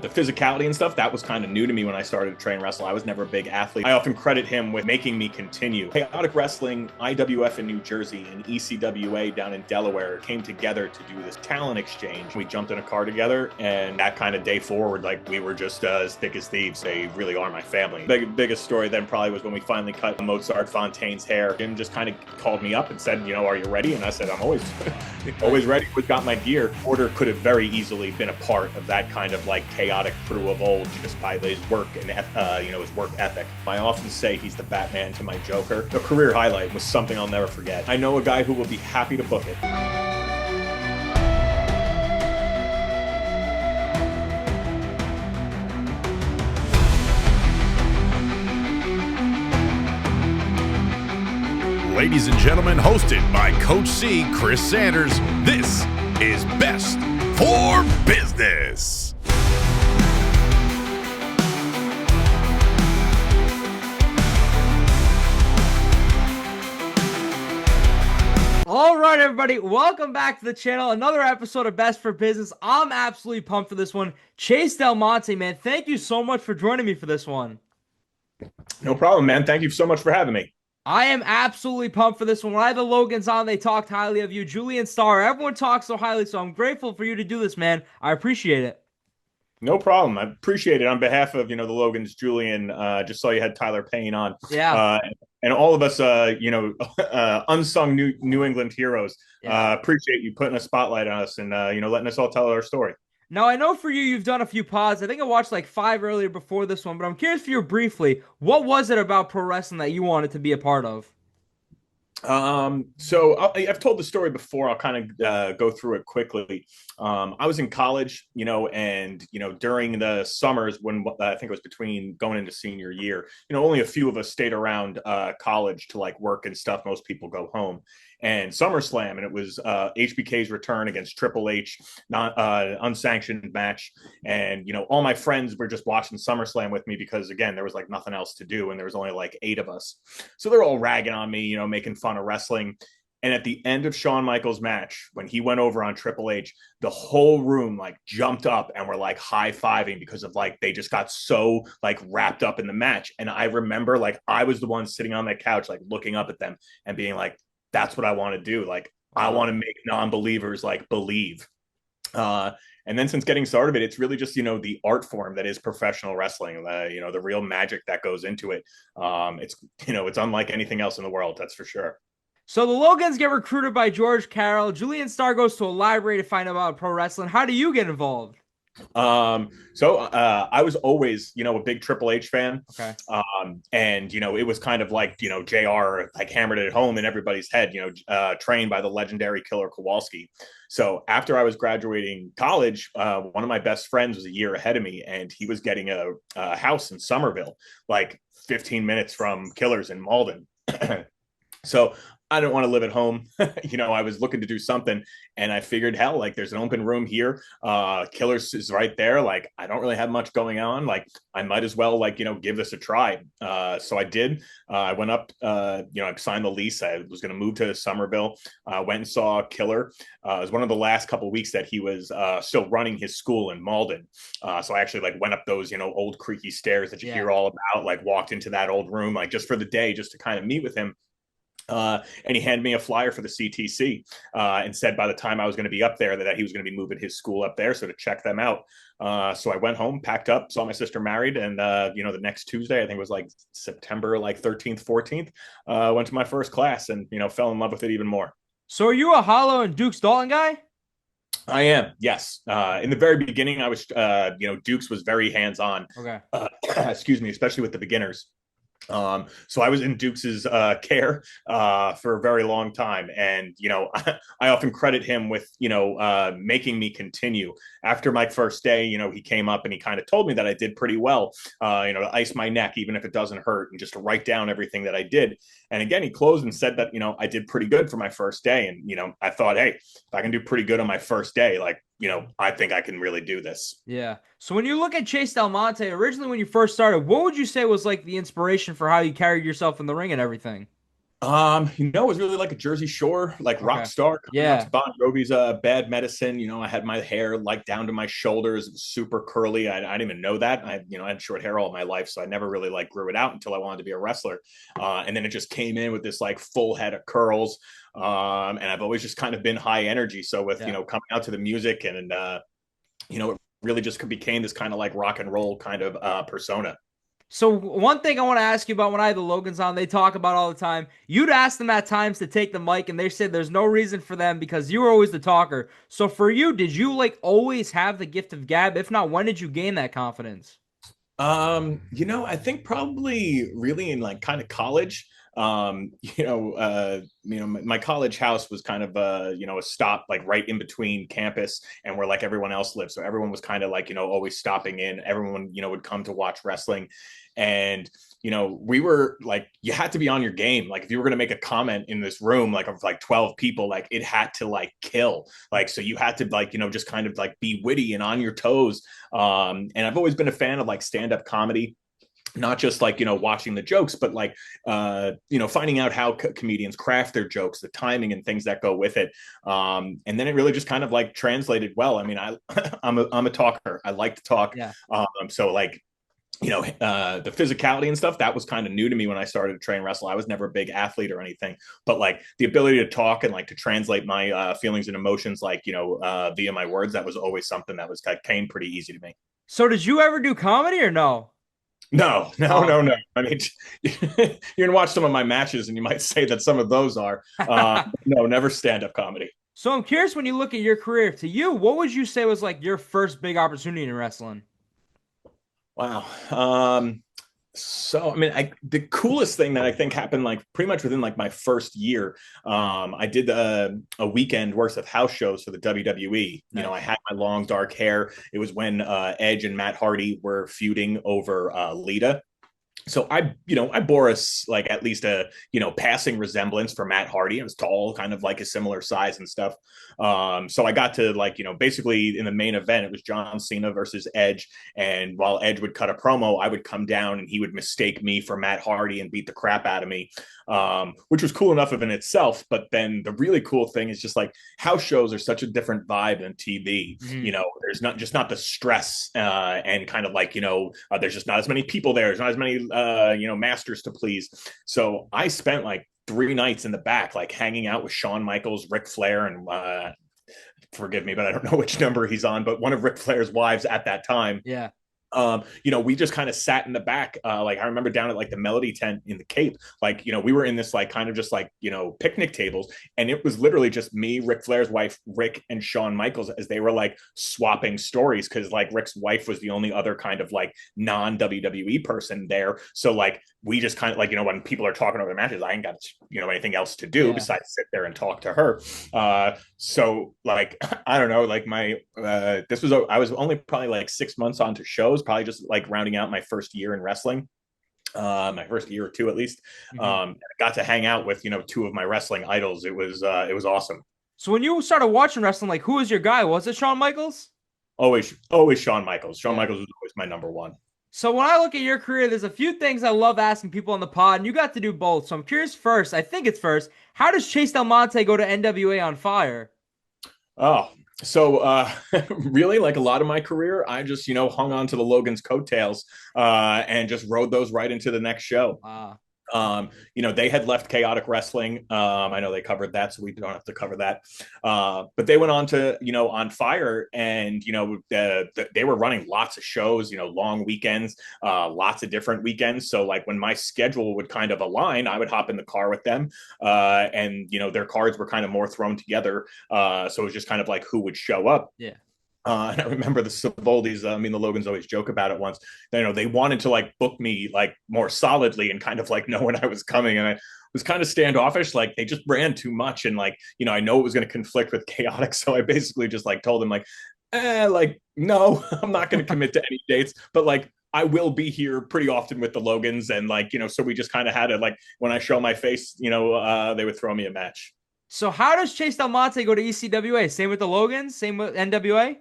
The physicality and stuff, that was kind of new to me when I started to train wrestle. I was never a big athlete. I often credit him with making me continue. Chaotic Wrestling, IWF in New Jersey, and ECWA down in Delaware came together to do this talent exchange. We jumped in a car together, and that kind of day forward, like, we were just as thick as thieves. They really are my family. Biggest story then probably was when we finally cut Mozart Fontaine's hair. Jim just kind of called me up and said, you know, are you ready? And I said, I'm always ready. We got my gear. Mortar could have very easily been a part of that kind of like chaotic crew of old just by his work and his work ethic. I often say he's the Batman to my Joker. The career highlight was something I'll never forget. I know a guy who will be happy to book it. Ladies and gentlemen, hosted by Coach C, Chris Sanders, this is Best for Business. All right, everybody, welcome back to the channel. Another episode of Best for Business. I'm absolutely pumped for this one. Chase Del Monte, man, thank you so much for joining me for this one. No problem, man. Thank you so much for having me. I am absolutely pumped for this one. When I had the Logans on, they talked highly of you. Julian Starr, everyone talks so highly, so I'm grateful for you to do this, man. I appreciate it. No problem. I appreciate it. On behalf of, the Logans, Julian, just saw you had Tyler Payne on. Yeah. And all of us, unsung New England heroes. Yeah. Appreciate you putting a spotlight on us and, letting us all tell our story. Now, I know for you, you've done a few pods. I think I watched like 5 earlier before this one, but I'm curious for you briefly, what was it about pro wrestling that you wanted to be a part of? So I've told the story before. I'll kind of go through it quickly. I was in college, and during the summers when I think it was between going into senior year, only a few of us stayed around college to like work and stuff. Most people go home. And SummerSlam, and it was HBK's return against Triple H, not unsanctioned match. And all my friends were just watching SummerSlam with me because again there was like nothing else to do, and there was only like 8 of us. So they're all ragging on me, making fun of wrestling. And at the end of Shawn Michaels' match, when he went over on Triple H, the whole room like jumped up and were like high-fiving because of like they just got so like wrapped up in the match. And I remember like I was the one sitting on that couch like looking up at them and being like, that's what I want to do. Like, I want to make non-believers like believe. And then since getting started, it's really just, the art form that is professional wrestling, the real magic that goes into it. It's unlike anything else in the world. That's for sure. So the Logans get recruited by George Carroll. Julian Starr goes to a library to find out about pro wrestling. How do you get involved? I was always, a big Triple H fan. Okay. And, it was kind of like, JR like hammered it home in everybody's head, trained by the legendary Killer Kowalski. So after I was graduating college, one of my best friends was a year ahead of me, and he was getting a house in Somerville, like 15 minutes from Killer's in Malden. So I didn't want to live at home. I was looking to do something, and I figured, hell, like there's an open room here. Killers is right there. Like, I don't really have much going on. Like, I might as well, like, give this a try. So I did. I went up, I signed the lease. I was going to move to Somerville. Went and saw Killer. It was one of the last couple of weeks that he was still running his school in Malden. So I actually like went up those, old creaky stairs that you hear all about, like walked into that old room, like just for the day, just to kind of meet with him. And he handed me a flyer for the CTC and said by the time I was going to be up there that he was going to be moving his school up there. So to check them out. So I went home, packed up, saw my sister married. And, the next Tuesday, I think it was like September, like 13th, 14th, went to my first class and, fell in love with it even more. So are you a Hollow and Dukes Dalton guy? I am. Yes. In the very beginning, I was, Dukes was very hands-on. Okay. Excuse me, especially with the beginners. So I was in Dukes's care for a very long time, and I often credit him with making me continue. After my first day, he came up and he kind of told me that I did pretty well, to ice my neck even if it doesn't hurt, and just to write down everything that I did. And again, he closed and said that I did pretty good for my first day, and I thought, hey, if I can do pretty good on my first day, like I think I can really do this. Yeah. So when you look at Chase Del Monte, originally when you first started, what would you say was like the inspiration for how you carried yourself in the ring and everything? It was really like a Jersey Shore, like rock Okay. star coming out Yeah. to Bon Jovi's Bad Medicine. I had my hair like down to my shoulders, it was super curly. I didn't even know that. I had short hair all my life, so I never really like grew it out until I wanted to be a wrestler. And then it just came in with this like full head of curls. And I've always just kind of been high energy. So with, Yeah. coming out to the music and, it really just became this kind of like rock and roll kind of persona. So one thing I want to ask you about when I had the Logans on, they talk about all the time. You'd ask them at times to take the mic, and they said there's no reason for them because you were always the talker. So for you, did you like always have the gift of gab? If not, when did you gain that confidence? I think probably really in like kind of college. My college house was kind of a stop like right in between campus and where like everyone else lived. So everyone was kind of like, always stopping in. Everyone, would come to watch wrestling. And we were like, you had to be on your game. Like if you were going to make a comment in this room, like of like 12 people, like it had to like kill. Like, so you had to like, just kind of like be witty and on your toes. And I've always been a fan of like stand-up comedy, not just like watching the jokes, but like finding out how comedians craft their jokes, the timing and things that go with it. And then it really just kind of like translated well. I mean, I'm a talker, I like to talk. Yeah. So like the physicality and stuff that was kind of new to me when I started to train wrestle. I was never a big athlete or anything, but like the ability to talk and like to translate my feelings and emotions like via my words, that was always something that was came pretty easy to me. So did you ever do comedy or no? No, no, Oh, no, no. I mean, you're gonna watch some of my matches, and you might say that some of those are. No, never stand-up comedy. so I'm curious when you look at your career, to you, what would you say was like your first big opportunity in wrestling? Wow. So I mean, the coolest thing that I think happened like pretty much within like my first year, I did a weekend worth of house shows for the WWE. Nice. I had my long dark hair. It was when Edge and Matt Hardy were feuding over Lita. So I bore us like at least a passing resemblance for Matt Hardy. I was tall, kind of like a similar size and stuff. So I got to like basically in the main event it was John Cena versus Edge, and while Edge would cut a promo, I would come down and he would mistake me for Matt Hardy and beat the crap out of me, which was cool enough of in itself. But then the really cool thing is just like house shows are such a different vibe than TV. Mhm. There's not the stress and kind of like there's just not as many people there. There's not as many masters to please. So I spent like 3 nights in the back, like hanging out with Shawn Michaels, Ric Flair, and forgive me, but I don't know which number he's on, but one of Ric Flair's wives at that time. Yeah. We just kind of sat in the back. Like I remember down at like the Melody tent in the Cape, like, we were in this like kind of just like, picnic tables. And it was literally just me, Ric Flair's wife, Rick, and Shawn Michaels as they were like swapping stories. Cause like Rick's wife was the only other kind of like non WWE person there. So like we just kind of like, when people are talking over the matches, I ain't got, anything else to do besides sit there and talk to her. So like, I don't know, like I was only probably like 6 months onto shows, probably just like rounding out my first year in wrestling, my first year or two at least. Mhm. I got to hang out with two of my wrestling idols. It was awesome. So when you started watching wrestling, like who was your guy? Was it Shawn Michaels? Always Shawn Michaels. Shawn Yeah. Michaels was always my number one. So when I look at your career, there's a few things I love asking people on the pod, and you got to do both. So I'm curious first, I think it's first, how does Chase Del Monte go to NWA On Fire? Oh, so really, like a lot of my career, I just hung on to the Logan's coattails and just rode those right into the next show. They had left Chaotic Wrestling. I know they covered that, so we don't have to cover that. But they went on to, On Fire, and, they were running lots of shows, long weekends, lots of different weekends. So like when my schedule would kind of align, I would hop in the car with them. And, their cards were kind of more thrown together. So it was just kind of like who would show up. Yeah. And I remember the Savoldis, the Logans always joke about it once. They wanted to like book me like more solidly and kind of like know when I was coming. And I was kind of standoffish. Like they just ran too much. And like, I know it was going to conflict with Chaotic. So I basically just like told them like, no, I'm not going to commit to any dates, but like, I will be here pretty often with the Logans. And like, so we just kind of had it like when I show my face, they would throw me a match. So how does Chase Del Monte go to ECWA? Same with the Logans? Same with NWA?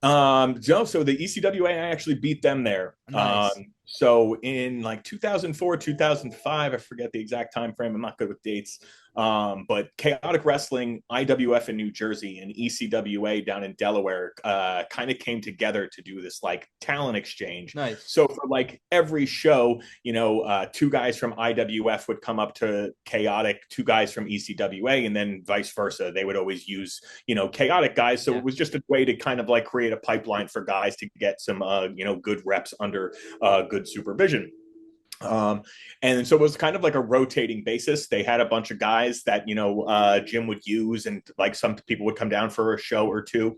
So the ECWA, I actually beat them there. Nice. So in like 2004, 2005, I forget the exact time frame. I'm not good with dates. But Chaotic Wrestling, IWF in New Jersey, and ECWA down in Delaware kind of came together to do this like talent exchange. Nice. So for like every show, two guys from IWF would come up to Chaotic, two guys from ECWA, and then vice versa. They would always use, Chaotic guys. So Yeah. it was just a way to kind of like create a pipeline for guys to get some, good reps under good supervision. And so it was kind of like a rotating basis. They had a bunch of guys that, Jim would use, and like some people would come down for a show or two.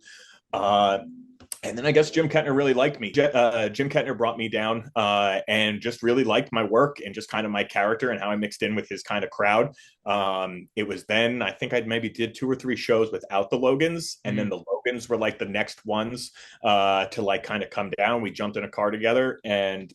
And then I guess Jim Kettner really liked me. Jim Kettner brought me down and just really liked my work and just kind of my character and how I mixed in with his kind of crowd. It was then I think I'd maybe did 2 or 3 shows without the Logans, and then the Logans were like the next ones to like kind of come down. We jumped in a car together, and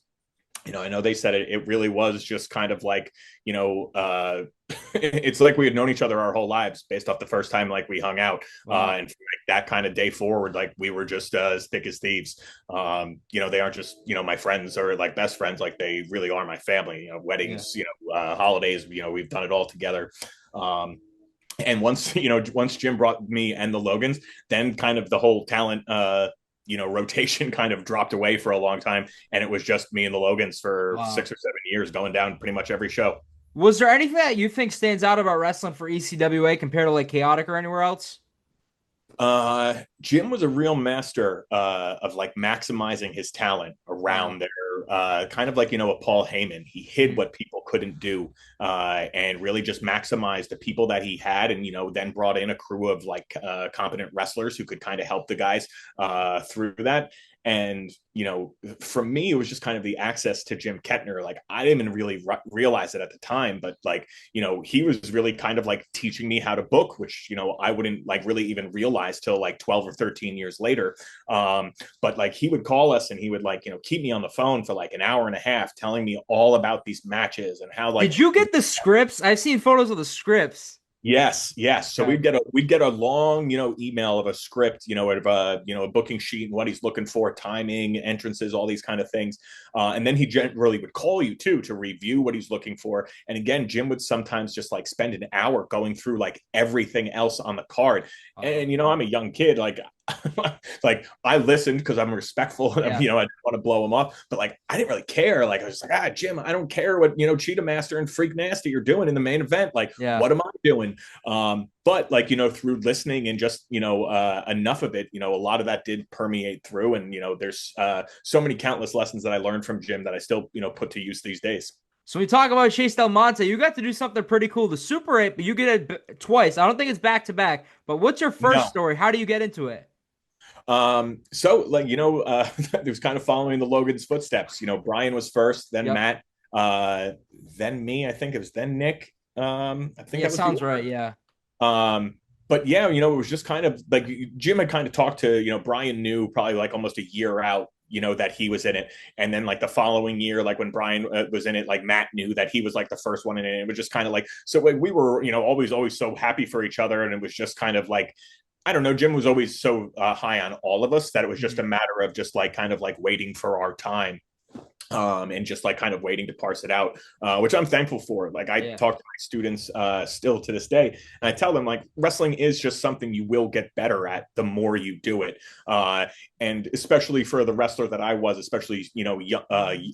I know they said it really was just kind of like, it's like we had known each other our whole lives based off the first time like we hung out. Wow. And from like that kind of day forward, like we were just as thick as thieves. They aren't just, my friends or like best friends, like they really are my family, weddings, holidays, we've done it all together. And once Jim brought me and the Logans, then kind of the whole talent, rotation kind of dropped away for a long time. And it was just me and the Logans for 6 or 7 years going down pretty much every show. Was there anything that you think stands out about wrestling for ECWA compared to like Chaotic or anywhere else? Jim was a real master of like maximizing his talent around there. Kind of like, a Paul Heyman. He hid what people couldn't do and really just maximized the people that he had, and, then brought in a crew of like competent wrestlers who could kind of help the guys through that. And, for me, it was just kind of the access to Jim Kettner. Like, I didn't even really realize it at the time, but like, he was really kind of like teaching me how to book, which, I wouldn't like really even realize till like 12 or 13 years later. But like, he would call us and he would like, keep me on the phone for like an hour and a half telling me all about these matches and how like. Did you get the scripts? I've seen photos of the scripts. Yes. So Okay. we'd get a long, email of a script, of a booking sheet and what he's looking for, timing, entrances, all these kind of things. And then he generally would call you too to review what he's looking for. And again, Jim would sometimes just like spend an hour going through like everything else on the card. And I'm a young kid, like like I listened because I'm respectful and I didn't want to blow him off, but like I didn't really care. Like I was like, Jim, I don't care what Cheetah Master and Freak Nasty are doing in the main event. Like, what am I doing? But like, through listening and just, enough of it, a lot of that did permeate through. And, there's so many countless lessons that I learned from Jim that I still, put to use these days. So we talk about Chase Del Monte. You got to do something pretty cool. The Super 8, but you get it twice. I don't think it's back to back. But what's your first story? How do you get into it? So like, it was kind of following the Logan's footsteps. Bryan was first, then Matt, then me. I think it was then Nick. I think that sounds right. Yeah. But yeah, it was just kind of like Jim had kind of talked to, Bryan knew probably like almost a year out, that he was in it. And then like the following year, like when Bryan was in it, like Matt knew that he was like the first one in it. It was just kind of like, so like, we were, always so happy for each other. And it was just kind of like, I don't know, Jim was always so high on all of us that it was just a matter of just like kind of like waiting for our time. And just like kind of waiting to parse it out, which I'm thankful for. Like I talk to my students still to this day, and I tell them like wrestling is just something you will get better at the more you do it. And especially for the wrestler that I was, especially,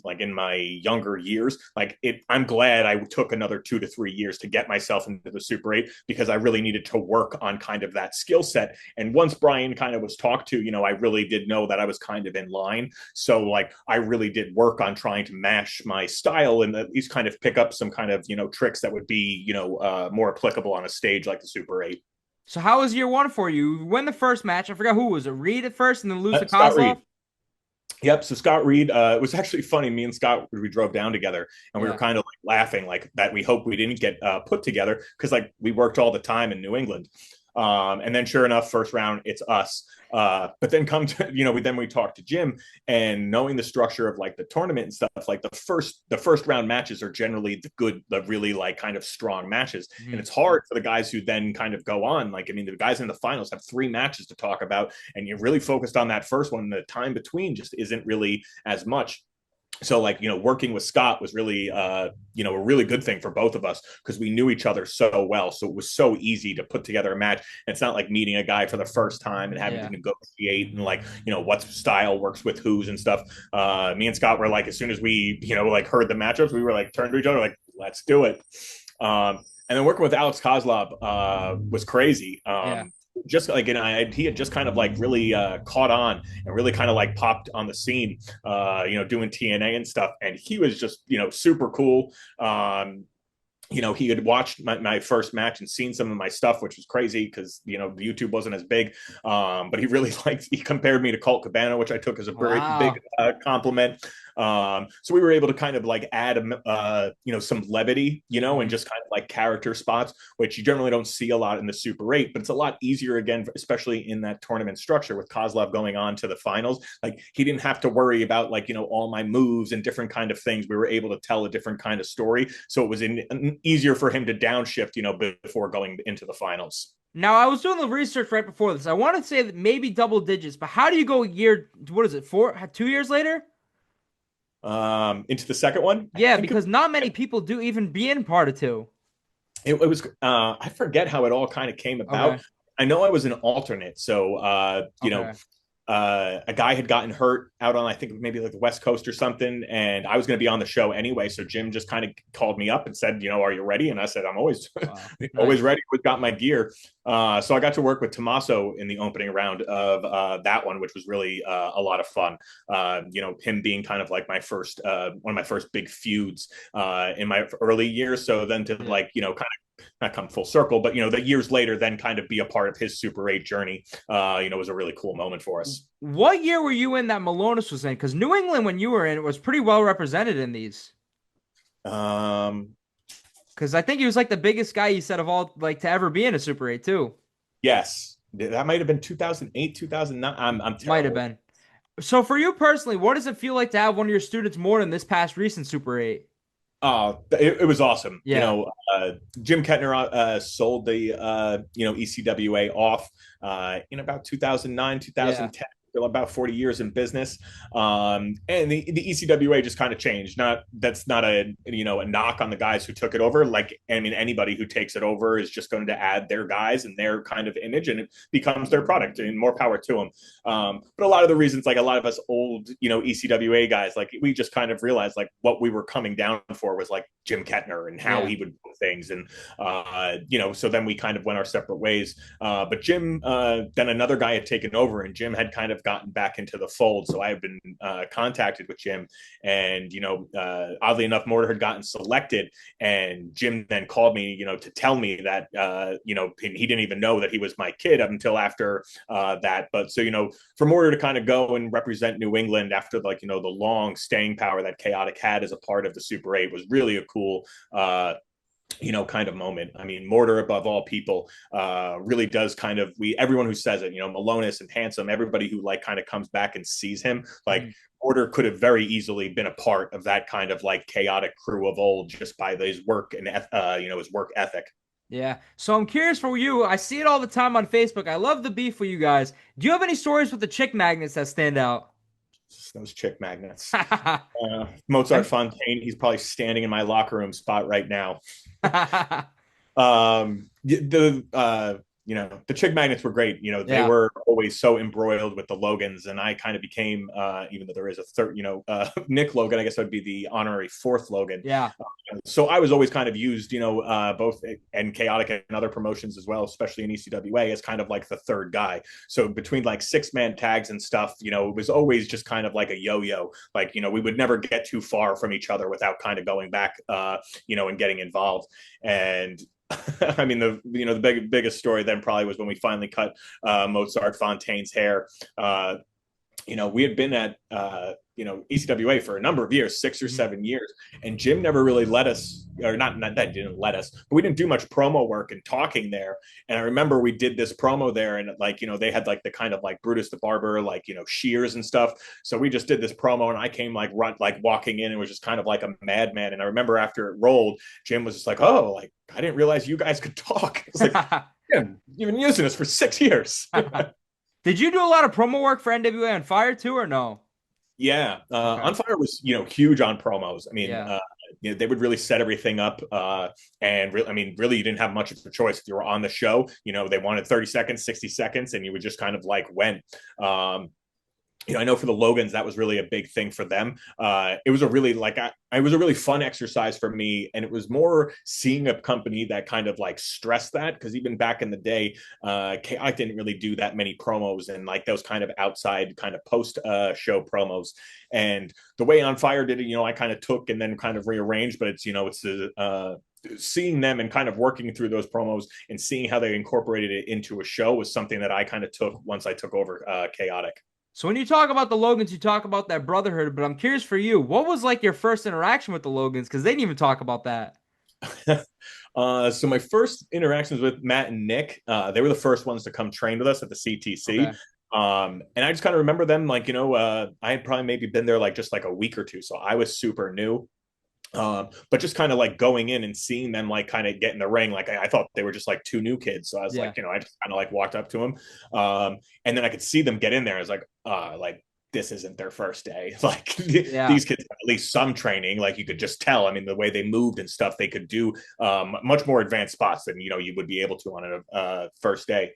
like in my younger years, like I'm glad I took another 2 to 3 years to get myself into the Super 8 because I really needed to work on kind of that skill set. And once Bryan kind of was talked to, I really did know that I was kind of in line. So like I really did work on trying to mash my style and at least kind of pick up some kind of, tricks that would be, more applicable on a stage like the Super 8. So how was year one for you? You win the first match. I forgot who was it. Reed at first and then lose to Scott Reed. Koslov? Yep. So Scott Reed, it was actually funny. Me and Scott, we drove down together and we were kind of like laughing like that. We hope we didn't get put together because like we worked all the time in New England. And then sure enough, first round, it's us. But then come to, we talked to Jim, and knowing the structure of like the tournament and stuff, like the first round matches are generally the really like kind of strong matches. Mm-hmm. And it's hard for the guys who then kind of go on. Like, I mean, the guys in the finals have 3 matches to talk about, and you're really focused on that first one. The time between just isn't really as much. So like, working with Scott was really, a really good thing for both of us, because we knew each other so well. So it was so easy to put together a match. And it's not like meeting a guy for the first time and having to negotiate and like, what style works with who's and stuff. Me and Scott were like, as soon as we, like heard the matchups, we were like turned to each other, like, let's do it. And then working with Alex Koslov was crazy. Just like, he had just kind of like really caught on and really kind of like popped on the scene, doing TNA and stuff. And he was just, super cool. He had watched my first match and seen some of my stuff, which was crazy because, YouTube wasn't as big. But he really he compared me to Colt Cabana, which I took as a very big compliment. So we were able to kind of like add, some levity, and just kind of like character spots, which you generally don't see a lot in the Super 8, but it's a lot easier again, especially in that tournament structure with Koslov going on to the finals. Like, he didn't have to worry about like, all my moves and different kind of things. We were able to tell a different kind of story. So it was easier for him to downshift, before going into the finals. Now, I was doing the research right before this. I want to say that maybe double digits, but how do you go a year? What is it? 2 years later? Into the second one? Yeah, because not many people do even be in part of 2. It was, I forget how it all kind of came about. Okay. I know I was an alternate. So, a guy had gotten hurt out on, I think maybe like the West Coast or something, and I was going to be on the show anyway. So Jim just kind of called me up and said, are you ready? And I said, I'm always, always ready. We've got my gear. So I got to work with Tommaso in the opening round of that one, which was really a lot of fun. Him being kind of like my first, one of my first big feuds in my early years. So then to kind of not come full circle, but the years later, then kind of be a part of his Super 8 journey, was a really cool moment for us. What year were you in that Malonis was in? Because New England, when you were in, it was pretty well represented in these. Because I think he was like the biggest guy you said of all, like, to ever be in a Super 8 too. Yes, that might have been 2008, 2009. I'm terrible. Might have been. So for you personally, what does it feel like to have one of your students more in this past recent Super 8? It was awesome. Yeah. Jim Kettner sold the ECWA off in about 2009, 2010. About 40 years in business. And the ECWA just kind of changed. That's not a knock on the guys who took it over. Like, I mean, anybody who takes it over is just going to add their guys and their kind of image, and it becomes their product, and more power to them. But a lot of the reasons, like a lot of us old, ECWA guys, like we just kind of realized like what we were coming down for was like Jim Kettner and how he would do things. And, so then we kind of went our separate ways. But Jim, then another guy had taken over, and Jim had kind of gotten back into the fold. So I have been contacted with Jim, and oddly enough, Mortar had gotten selected, and Jim then called me to tell me that he didn't even know that he was my kid up until after that. But so for Mortar to kind of go and represent New England after the long staying power that Chaotic had as a part of the Super 8 was really a cool kind of moment. I mean, Mortar above all people really does kind of, everyone who says it, Malonis and Handsome, everybody who like kind of comes back and sees him, like Mortar could have very easily been a part of that kind of like chaotic crew of old just by his work and his work ethic. Yeah. So I'm curious for you. I see it all the time on Facebook. I love the beef with you guys. Do you have any stories with the chick magnets that stand out? Those chick magnets. Mozart Fontaine, he's probably standing in my locker room spot right now. The chick magnets were great. They were always so embroiled with the Logans, and I kind of became, even though there is a third, Nick Logan, I guess I'd be the honorary fourth Logan. Yeah. So I was always kind of used, both and Chaotic and other promotions as well, especially in ECWA, as kind of like the third guy. So between like 6-man tags and stuff, it was always just kind of like a yo-yo. Like, we would never get too far from each other without kind of going back, and getting involved. And I mean, the biggest story then probably was when we finally cut Mozart Fontaine's hair. We had been at ECWA for a number of years, 6 or 7 years, and Jim never really let us, or not that didn't let us, but we didn't do much promo work and talking there. And I remember we did this promo there, and they had like the kind of like Brutus the Barber, shears and stuff. So we just did this promo, and I came like walking in and was just kind of like a madman. And I remember after it rolled, Jim was just like, "Oh, like I didn't realize you guys could talk." It's like, yeah, you've been using this for 6 years. Did you do a lot of promo work for NWA On Fire too, or no? Yeah, Okay. On Fire was huge on promos. I mean, Yeah. they would really set everything up, and really, you didn't have much of a choice if you were on the show. They wanted 30 seconds, 60 seconds, and you would just kind of like went. I know for the Logans, that was really a big thing for them. It was a really it was a really fun exercise for me. And it was more seeing a company that kind of like stressed that, because even back in the day, Chaotic didn't really do that many promos and like those kind of outside kind of post show promos. And the way On Fire did it, I kind of took and then kind of rearranged, but it's seeing them and kind of working through those promos and seeing how they incorporated it into a show was something that I kind of took once I took over Chaotic. So when you talk about the Logans, you talk about that brotherhood, but I'm curious for you, what was like your first interaction with the Logans? Because they didn't even talk about that. So my first interactions with Matt and Nick, they were the first ones to come train with us at the CTC. Okay. And I just kind of remember them I had probably maybe been there just like a week or two. So I was super new. But just kind of like going in and seeing them like kind of get in the ring, like I thought they were just like two new kids. So I was I just kind of like walked up to them, and then I could see them get in there. I was like this isn't their first day. These kids have at least some training. Like you could just tell. I mean, the way they moved and stuff, they could do much more advanced spots than you would be able to on a first day.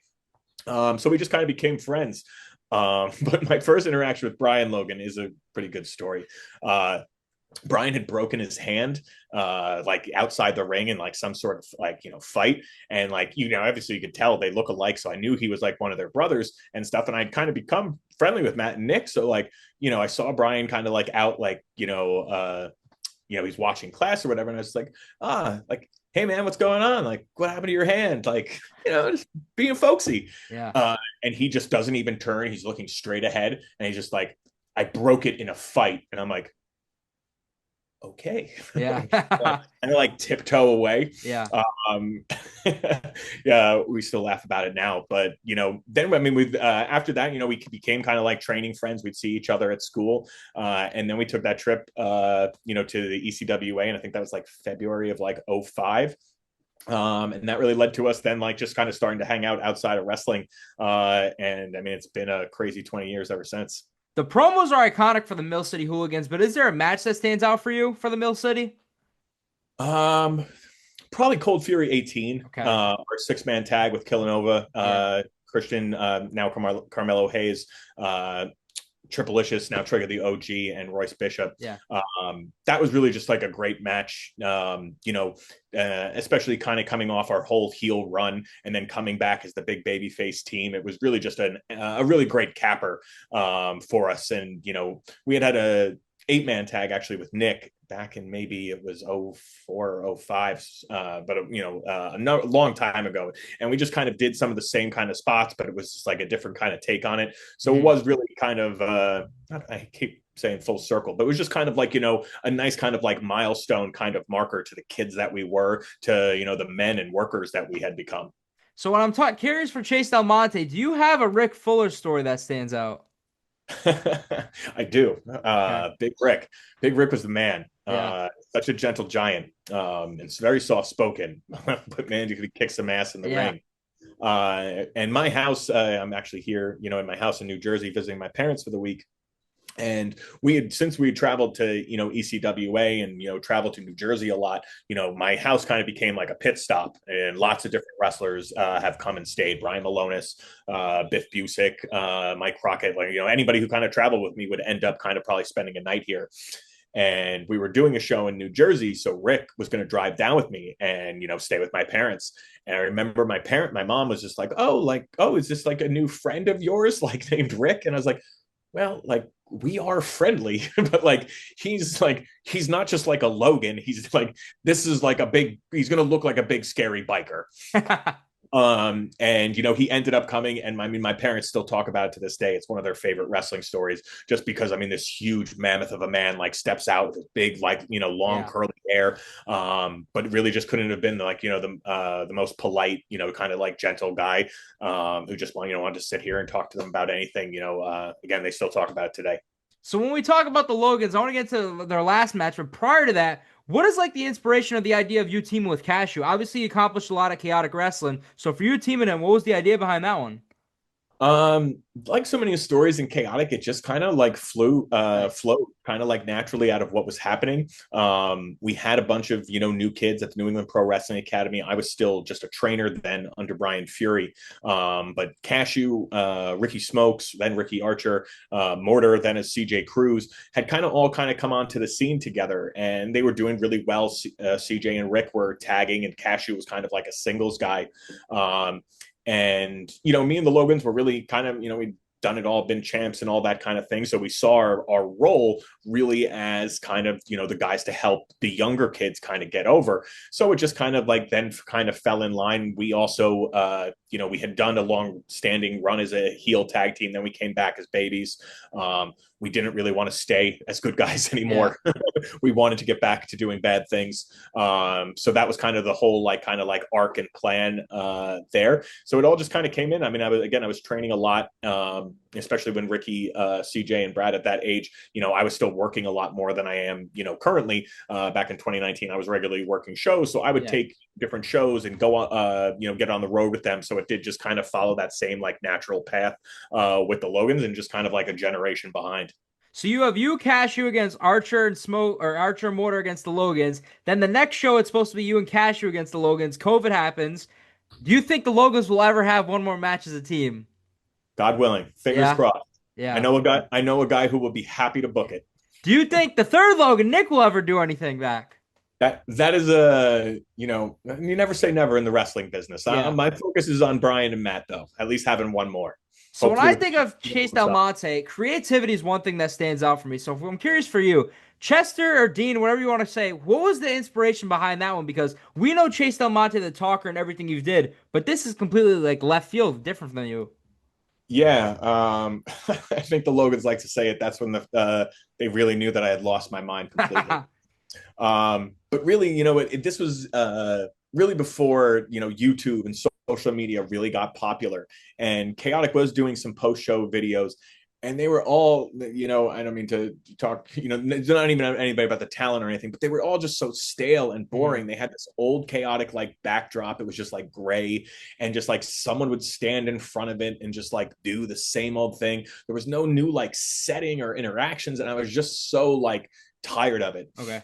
So we just kind of became friends. But my first interaction with Bryan Logan is a pretty good story. Bryan had broken his hand outside the ring in like some sort of fight, and obviously you could tell they look alike, so I knew he was like one of their brothers and stuff, and I'd kind of become friendly with Matt and Nick. So I saw Bryan kind of like out he's watching class or whatever, and I was like hey man, what's going on, like what happened to your hand, just being folksy. And he just doesn't even turn, he's looking straight ahead, and he's just like, I broke it in a fight. And I'm like, okay. Yeah. And I tiptoe away. Yeah. Yeah, we still laugh about it now, but then we after that, we became kind of like training friends. We'd see each other at school, and then we took that trip to the ECWA, and I think that was like February of 2005. And that really led to us then just kind of starting to hang out outside of wrestling, and I mean it's been a crazy 20 years ever since. The promos are iconic for the Mill City Hooligans, but is there a match that stands out for you for the Mill City? Probably Cold Fury 18. Okay. Our 6-man tag with Killanova, Christian, now Carmelo Hayes, Triplicious, now Trigger the OG, and Royce Bishop. Yeah. That was really just like a great match, especially kind of coming off our whole heel run and then coming back as the big baby face team. It was really just a really great capper for us. And, we had a 8-man tag actually with Nick back in maybe it was 04 or 05, but a long time ago, and we just kind of did some of the same kind of spots, but it was just like a different kind of take on it. So it was really kind of I keep saying full circle, but it was just kind of a nice kind of milestone kind of marker to the kids that we were, to the men and workers that we had become. So when I'm curious for Chase Del Monte, do you have a Rick Fuller story that stands out? I do. Big Rick. Big Rick was the man. Such a gentle giant. It's very soft spoken, but man, you could kick some ass in the ring. And my house, I'm actually here, in my house in New Jersey, visiting my parents for the week. And since we had traveled to, ECWA and, traveled to New Jersey a lot, my house kind of became like a pit stop, and lots of different wrestlers have come and stayed. Brian Malonis, Biff Busick, Mike Crockett, anybody who kind of traveled with me would end up kind of probably spending a night here. And we were doing a show in New Jersey, so Rick was going to drive down with me and, stay with my parents. And I remember my mom was just like, oh, is this like a new friend of yours, named Rick? And I was like, well, we are friendly, but he's not just like a Logan. He's this is he's going to look like a big scary biker. And he ended up coming, and I mean, my parents still talk about it to this day. It's one of their favorite wrestling stories, just because I mean, this huge mammoth of a man like steps out with his big, like, long Yeah. curly hair, but really just couldn't have been like, the most polite, kind of like gentle guy, who just wanted to sit here and talk to them about anything. Again, they still talk about it today. So when we talk about the Logans, I want to get to their last match, but prior to that, what is like the inspiration of the idea of you teaming with Cashew? Obviously, you accomplished a lot of chaotic wrestling. So for you teaming him, what was the idea behind that one? Like so many stories in chaotic, it just kind of like Nice. flowed kind of like naturally out of what was happening. We had a bunch of new kids at the New England Pro Wrestling Academy. I was still just a trainer then under Brian Fury. But Cashew, Ricky Smokes, then Ricky Archer, Mortar, then as CJ Cruz had kind of all kind of come onto the scene together, and they were doing really well. CJ and Rick were tagging, and Cashew was kind of like a singles guy. And me and the Logans were really kind of, we'd done it all, been champs and all that kind of thing. So we saw our role really as kind of, the guys to help the younger kids kind of get over. So it just kind of like then kind of fell in line. We also, we had done a long standing run as a heel tag team. Then we came back as babies. We didn't really want to stay as good guys Yeah. anymore. We wanted to get back to doing bad things. So that was kind of the whole like kind of like arc and plan there. So it all just kind of came in. I mean, I was training a lot, especially when Ricky, CJ, and Brad at that age. I was still working a lot more than I am, currently. Back in 2019, I was regularly working shows, so I would Yeah. take different shows and go get on the road with them. So it did just kind of follow that same like natural path with the Logans, and just kind of like a generation behind. So you have you Cashew against Archer and Smoke, or Archer and Mortar against the Logans. Then the next show it's supposed to be you and Cashew against the Logans. COVID happens. Do you think the Logans will ever have one more match as a team? God willing, fingers Yeah. crossed. I Yeah. know a guy. I know a guy who will be happy to book it. Do you think the third Logan, Nick, will ever do anything back? That is a you never say never in the wrestling business. Yeah. My focus is on Bryan and Matt, though. At least having one more. So when Hopefully I with think of Chase Del stuff. Monte, creativity is one thing that stands out for me. So I'm curious for you, Chester or Dean, whatever you want to say, what was the inspiration behind that one? Because we know Chase Del Monte, the talker, and everything you did, but this is completely like left field, different than you. Yeah, I think the Logans like to say it. That's when they really knew that I had lost my mind completely. But really, this was really before YouTube and social media really got popular, and Chaotic was doing some post-show videos, and they were all, I don't mean to talk, it's not even anybody about the talent or anything, but they were all just so stale and Mhm. boring. They had this old Chaotic like backdrop. It was just like gray, and just like someone would stand in front of it and just like do the same old thing. There was no new like setting or interactions, and I was just so like tired of it. Okay.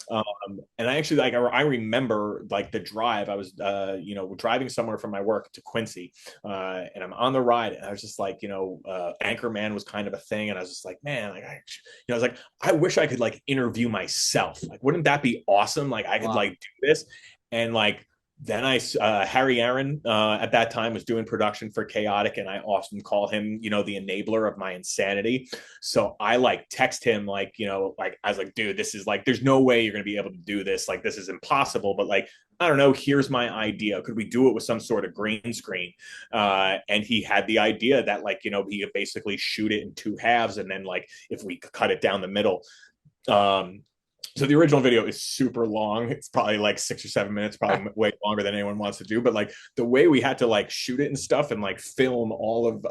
And I actually I remember like the drive. I was driving somewhere from my work to Quincy, and I'm on the ride, and I was just like, Anchorman was kind of a thing, and I was just like, man, like I was like, I wish I could like interview myself. Like, wouldn't that be awesome? Like, I could Wow. like do this, and like then Harry Aaron at that time was doing production for Chaotic, and I often call him the enabler of my insanity. So I like text him like like I was like, dude, this is like, there's no way you're gonna be able to do this, like this is impossible, but like, I don't know, here's my idea, could we do it with some sort of green screen? And he had the idea that like he could basically shoot it in two halves, and then like if we cut it down the middle. Um, so the original video is super long. It's probably like 6 or 7 minutes, probably way longer than anyone wants to do. But like the way we had to like shoot it and stuff, and like film all of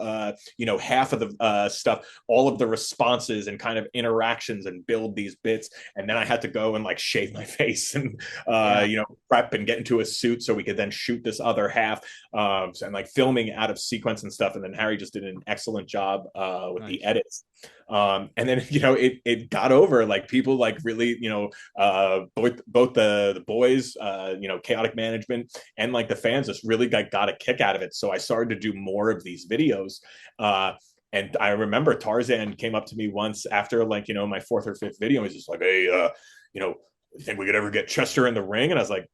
half of the stuff, all of the responses and kind of interactions, and build these bits. And then I had to go and like shave my face and Yeah. prep and get into a suit so we could then shoot this other half, and like filming out of sequence and stuff. And then Harry just did an excellent job with the Nice. edits. And then it got over, like people like really both the boys, Chaotic management, and like the fans just really got a kick out of it. So I started to do more of these videos. And I remember Tarzan came up to me once after like my fourth or fifth video. He's just like, hey, think we could ever get Chester in the ring? And I was like,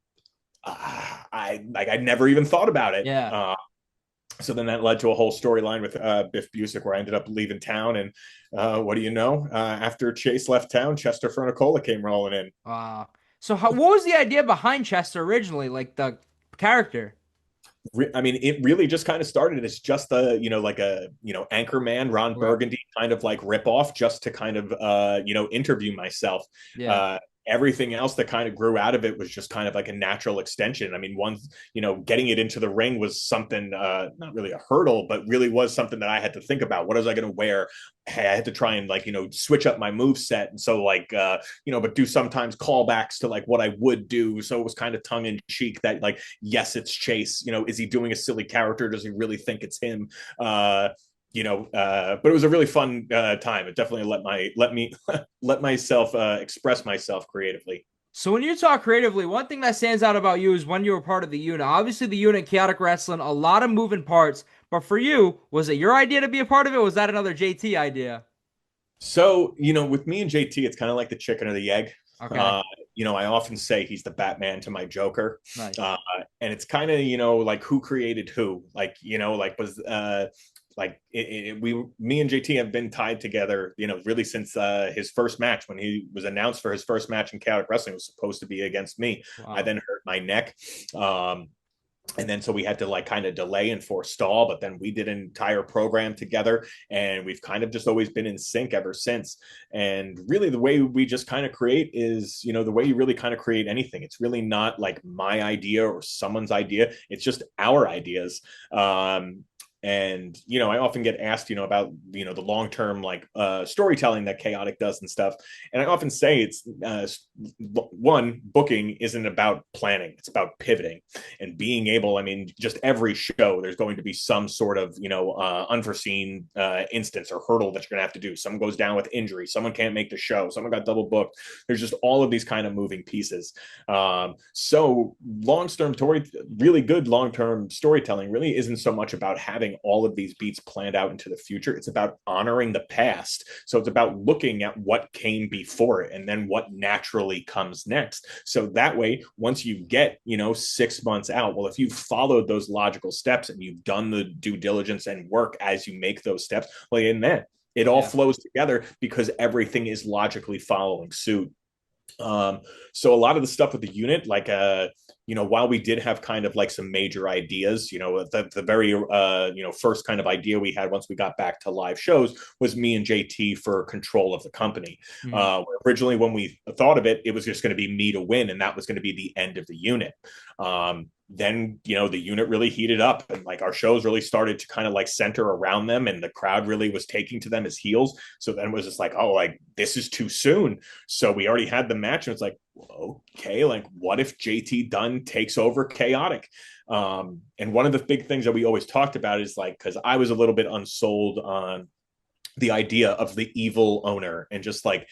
I never even thought about it. Yeah. So then that led to a whole storyline with Biff Busick, where I ended up leaving town. And what do you know? After Chase left town, Chester Furnacola came rolling in. Wow. So what was the idea behind Chester originally, like the character? I mean, it really just kind of started as just a, like a, Anchorman, Ron Right. Burgundy kind of like ripoff just to kind of, interview myself. Yeah. Uh, Everything else that kind of grew out of it was just kind of like a natural extension. I mean, getting it into the ring was something, not really a hurdle, but really was something that I had to think about. What was I going to wear? Hey, I had to try and like, switch up my move set. And so like, but do sometimes callbacks to like what I would do. So it was kind of tongue in cheek that like, yes, it's Chase, is he doing a silly character? Does he really think it's him? But it was a really fun time. It definitely let me let myself express myself creatively. So when you talk creatively, one thing that stands out about you is when you were part of the unit. Obviously, the unit, Chaotic Wrestling, a lot of moving parts. But for you, was it your idea to be a part of it? Or was that another JT idea? So, with me and JT, it's kind of like the chicken or the egg. Okay, Uh, I often say he's the Batman to my Joker. nice. Uh, and it's kind of, like who created who, like, like was, like me and JT have been tied together, really since his first match when he was announced for his first match in Chaotic Wrestling was supposed to be against me. I Wow. then hurt my neck. And then so we had to like kind of delay and forestall, but then we did an entire program together and we've kind of just always been in sync ever since. And really the way we just kind of create is, the way you really kind of create anything. It's really not like my idea or someone's idea. It's just our ideas. And I often get asked about the long term like storytelling that Chaotic does and stuff, and I often say it's one, booking isn't about planning, it's about pivoting and being able, I mean, just every show there's going to be some sort of unforeseen instance or hurdle that you're gonna have to do. Someone goes down with injury, someone can't make the show, someone got double booked. There's just all of these kind of moving pieces. So long-term really good long-term storytelling really isn't so much about having all of these beats planned out into the future. It's about honoring the past. So it's about looking at what came before it and then what naturally comes next. So that way, once you get, 6 months out, well, if you've followed those logical steps and you've done the due diligence and work as you make those steps, well, in that, it all Yeah. flows together because everything is logically following suit. Um, so a lot of the stuff with the unit, like while we did have kind of like some major ideas, the very first kind of idea we had once we got back to live shows was me and JT for control of the company. Mhm. Originally, when we thought of it, it was just going to be me to win, and that was going to be the end of the unit. Then the unit really heated up and like our shows really started to kind of like center around them and the crowd really was taking to them as heels. So then it was just like, oh, like this is too soon. So we already had the match and it's like, okay, like what if JT Dunn takes over Chaotic? And one of the big things that we always talked about is like, because I was a little bit unsold on the idea of the evil owner and just like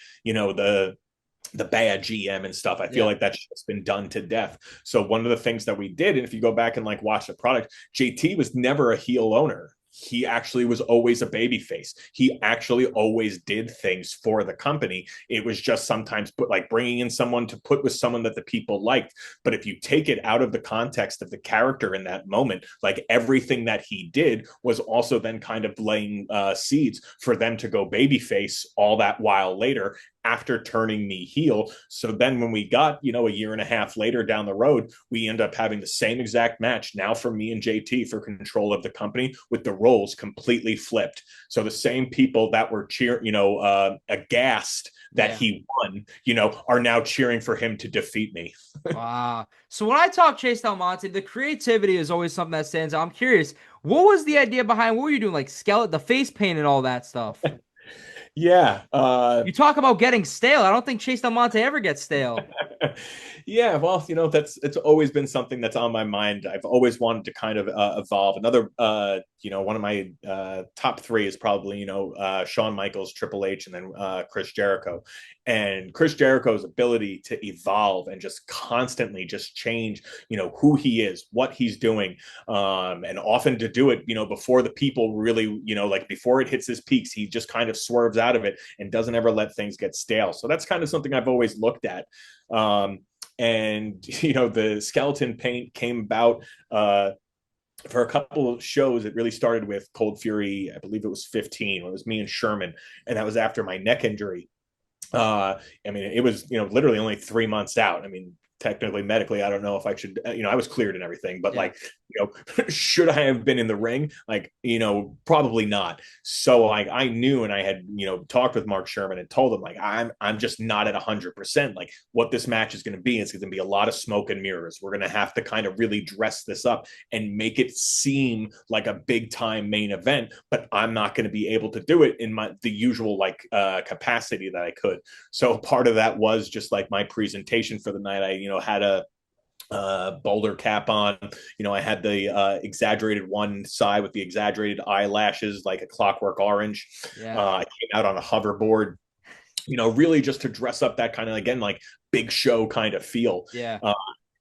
the bad GM and stuff. I feel Yeah. like that's just been done to death. So one of the things that we did, and if you go back and like watch the product, JT was never a heel owner. He actually was always a baby face. He actually always did things for the company. It was just sometimes like bringing in someone to put with someone that the people liked. But if you take it out of the context of the character in that moment, like everything that he did was also then kind of laying seeds for them to go babyface all that while later after turning me heel. So then when we got, a year and a half later down the road, we end up having the same exact match now for me and JT for control of the company with the roles completely flipped. So the same people that were aghast that Yeah. he won, are now cheering for him to defeat me. Wow. So when I talk Chase Del Monte, the creativity is always something that stands out. I'm curious, what was the idea behind what were you doing? Like skeleton, the face paint and all that stuff. Yeah. You talk about getting stale. I don't think Chase Del Monte ever gets stale. Yeah, well, it's always been something that's on my mind. I've always wanted to kind of evolve. Another, one of my top three is probably, Shawn Michaels, Triple H, and then Chris Jericho. And Chris Jericho's ability to evolve and just constantly just change, who he is, what he's doing, and often to do it, before the people really, like before it hits his peaks, he just kind of swerves out of it and doesn't ever let things get stale. So that's kind of something I've always looked at. And the skeleton paint came about for a couple of shows. It really started with Cold Fury, I believe it was 15, when it was me and Sherman, and that was after my neck injury. I mean, it was literally only 3 months out. I mean, technically medically, I don't know if I should, I was cleared and everything, but like, should I have been in the ring? Like, probably not. So like I knew, and I had, talked with Mark Sherman and told him like, I'm just not at 100%. Like what this match is going to be, it's going to be a lot of smoke and mirrors. We're going to have to kind of really dress this up and make it seem like a big time main event, but I'm not going to be able to do it in the usual like capacity that I could. So part of that was just like my presentation for the night. I, had a bowler cap on. I had the exaggerated one side with the exaggerated eyelashes, like a Clockwork Orange. I came out on a hoverboard, really just to dress up that kind of, again, like big show kind of feel.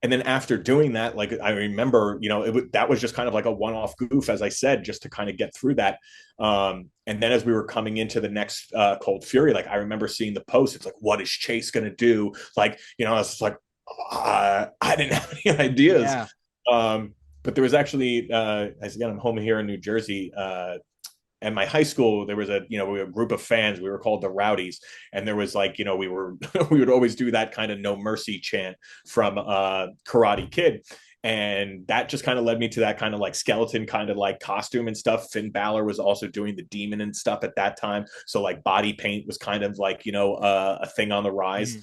And then after doing that, like I remember, that was just kind of like a one-off goof, as I said, just to kind of get through that. And then as we were coming into the next Cold Fury, like I remember seeing the post. It's like, what is Chase going to do? Like, I was just like, I didn't have any ideas. But there was actually, again, I'm home here in New Jersey. At my high school, there was a group of fans. We were called the Rowdies, and there was like, we would always do that kind of no mercy chant from Karate Kid. And that just kind of led me to that kind of like skeleton kind of like costume and stuff. Finn Balor was also doing the demon and stuff at that time. So like body paint was kind of like, a thing on the rise.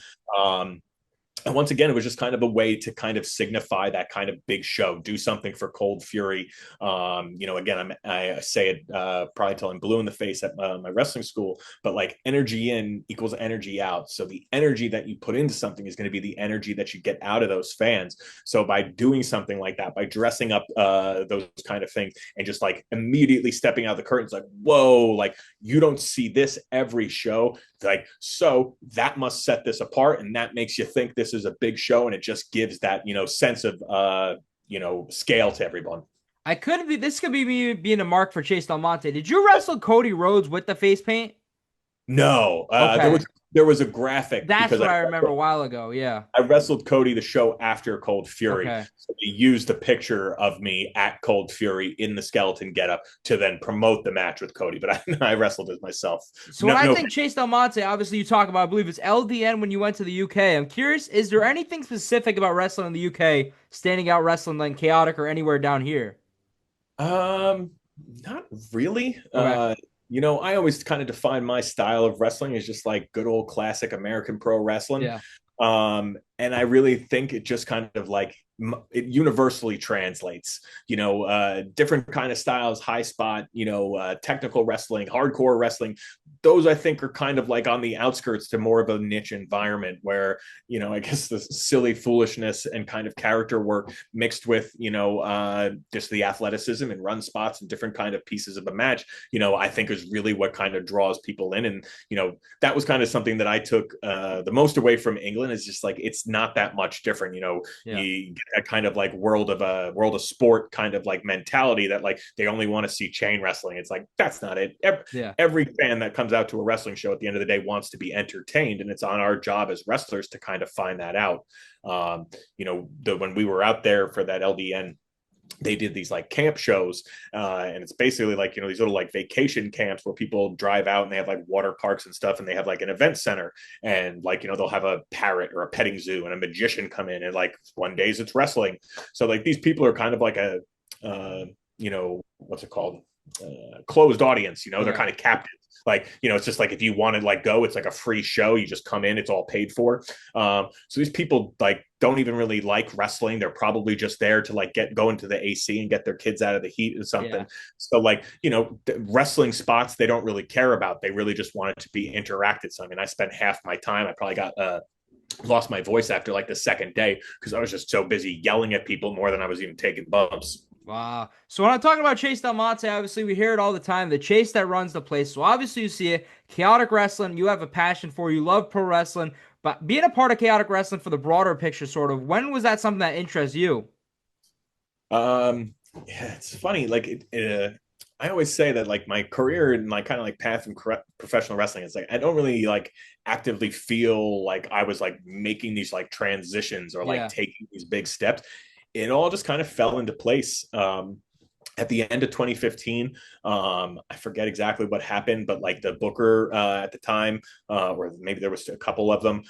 And once again, it was just kind of a way to kind of signify that kind of big show, do something for Cold Fury. Again, I say it probably till I'm blue in the face at my wrestling school, but like energy in equals energy out. So the energy that you put into something is going to be the energy that you get out of those fans. So by doing something like that, by dressing up those kind of things and just like immediately stepping out the curtains, like, whoa, like you don't see this every show. Like, so that must set this apart. And that makes you think this is a big show. And it just gives that, sense of, scale to everyone. This could be me being a mark for Chase Del Monte. Did you wrestle Cody Rhodes with the face paint? No, there was a graphic. That's what I remember a while ago. Yeah, I wrestled Cody the show after Cold Fury. So they used a picture of me at Cold Fury in the skeleton getup to then promote the match with Cody. But I wrestled it myself. So when I think Chase Del Monte, obviously you talk about, I believe it's LDN when you went to the UK. I'm curious, is there anything specific about wrestling in the UK standing out wrestling like Chaotic or anywhere down here? Not really. I always kind of define my style of wrestling as just like good old classic American pro wrestling. And I really think it just kind of like it universally translates, different kind of styles, high spot, technical wrestling, hardcore wrestling. Those I think are kind of like on the outskirts to more of a niche environment where, I guess the silly foolishness and kind of character work mixed with, just the athleticism and run spots and different kind of pieces of a match, I think is really what kind of draws people in. And, that was kind of something that I took the most away from England is just like, it's not that much different. You get that kind of like world of sport kind of like mentality that like they only want to see chain wrestling. It's like, that's not it. Every fan that comes out to a wrestling show at the end of the day wants to be entertained, and it's on our job as wrestlers to kind of find that out. When we were out there for that LDN, they did these like camp shows, and it's basically like these little like vacation camps where people drive out and they have like water parks and stuff, and they have like an event center, and like they'll have a parrot or a petting zoo and a magician come in, and like one days it's wrestling. So like these people are kind of like a what's it called, closed audience. They're kind of captive. Like, it's just like if you want to like go, it's like a free show. You just come in, it's all paid for. So these people like don't even really like wrestling. They're probably just there to like go into the AC and get their kids out of the heat or something. So like, wrestling spots, they don't really care about. They really just want it to be interacted. So, I mean, I spent half my time, I probably got, lost my voice after like the second day because I was just so busy yelling at people more than I was even taking bumps. Wow. So when I'm talking about Chase Del Monte, obviously we hear it all the time, the Chase that runs the place. So obviously you see it, chaotic wrestling, you have a passion for, you love pro wrestling, but being a part of chaotic wrestling for the broader picture, sort of, when was that something that interests you? It's funny. Like I always say that like my career and like kind of like path in professional wrestling is like, I don't really like actively feel like I was like making these like transitions or like taking these big steps. It all just kind of fell into place. at the end of 2015, I forget exactly what happened, but like the booker at the time, or maybe there was a couple of them,